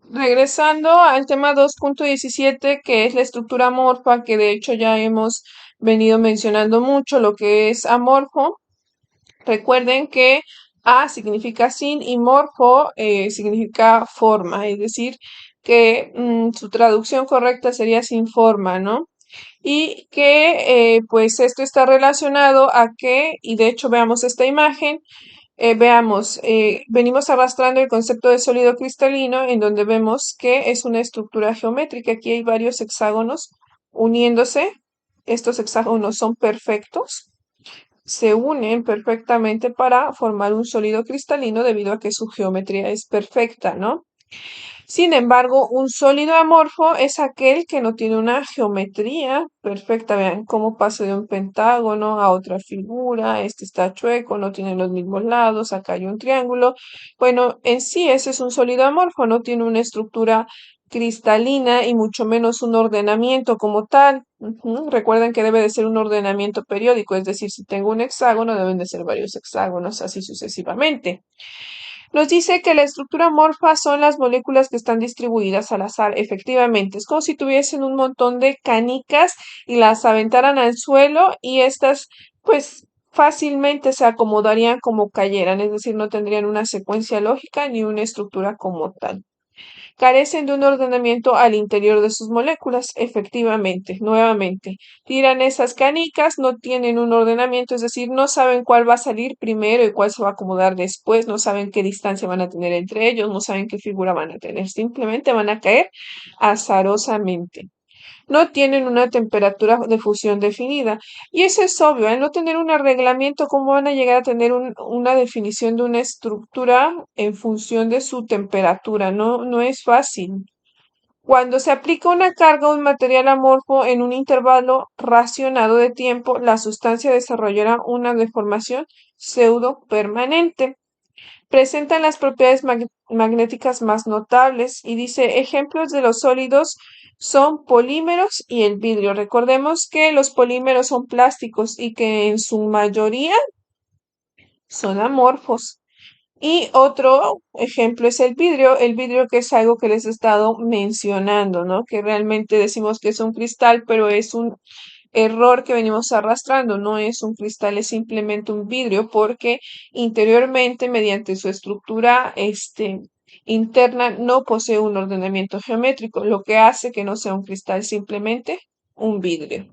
Regresando al tema 2.17, que es la estructura amorfa, que de hecho ya hemos venido mencionando mucho lo que es amorfo. Recuerden que A significa sin y morfo significa forma, es decir, que su traducción correcta sería sin forma, ¿no? Y que pues esto está relacionado a que, y de hecho veamos esta imagen, veamos, venimos arrastrando el concepto de sólido cristalino en donde vemos que es una estructura geométrica. Aquí hay varios hexágonos uniéndose. Estos hexágonos son perfectos, se unen perfectamente para formar un sólido cristalino debido a que su geometría es perfecta, ¿no? Sin embargo, un sólido amorfo es aquel que no tiene una geometría perfecta. Vean cómo pasa de un pentágono a otra figura. Este está chueco, no tiene los mismos lados. Acá hay un triángulo. Bueno, en sí ese es un sólido amorfo, no tiene una estructura cristalina y mucho menos un ordenamiento como tal. Recuerden que debe de ser un ordenamiento periódico, es decir, si tengo un hexágono, deben de ser varios hexágonos, así sucesivamente. Nos dice que la estructura amorfa son las moléculas que están distribuidas al azar. Efectivamente, es como si tuviesen un montón de canicas y las aventaran al suelo y estas, pues, fácilmente se acomodarían como cayeran, es decir, no tendrían una secuencia lógica ni una estructura como tal. Carecen de un ordenamiento al interior de sus moléculas, efectivamente, nuevamente. Tiran esas canicas, no tienen un ordenamiento, es decir, no saben cuál va a salir primero y cuál se va a acomodar después, no saben qué distancia van a tener entre ellos, no saben qué figura van a tener, simplemente van a caer azarosamente. No tienen una temperatura de fusión definida. Y eso es obvio, al no tener un arreglamiento, ¿cómo van a llegar a tener una definición de una estructura en función de su temperatura? No, no es fácil. Cuando se aplica una carga a un material amorfo en un intervalo racionado de tiempo, la sustancia desarrollará una deformación pseudo permanente. Presentan las propiedades magnéticas más notables y dice ejemplos de los sólidos son polímeros y el vidrio. Recordemos que los polímeros son plásticos y que en su mayoría son amorfos. Y otro ejemplo es el vidrio que es algo que les he estado mencionando, ¿no? Que realmente decimos que es un cristal, pero es un error que venimos arrastrando. No es un cristal, es simplemente un vidrio porque interiormente, mediante su estructura, interna, no posee un ordenamiento geométrico, lo que hace que no sea un cristal, simplemente un vidrio.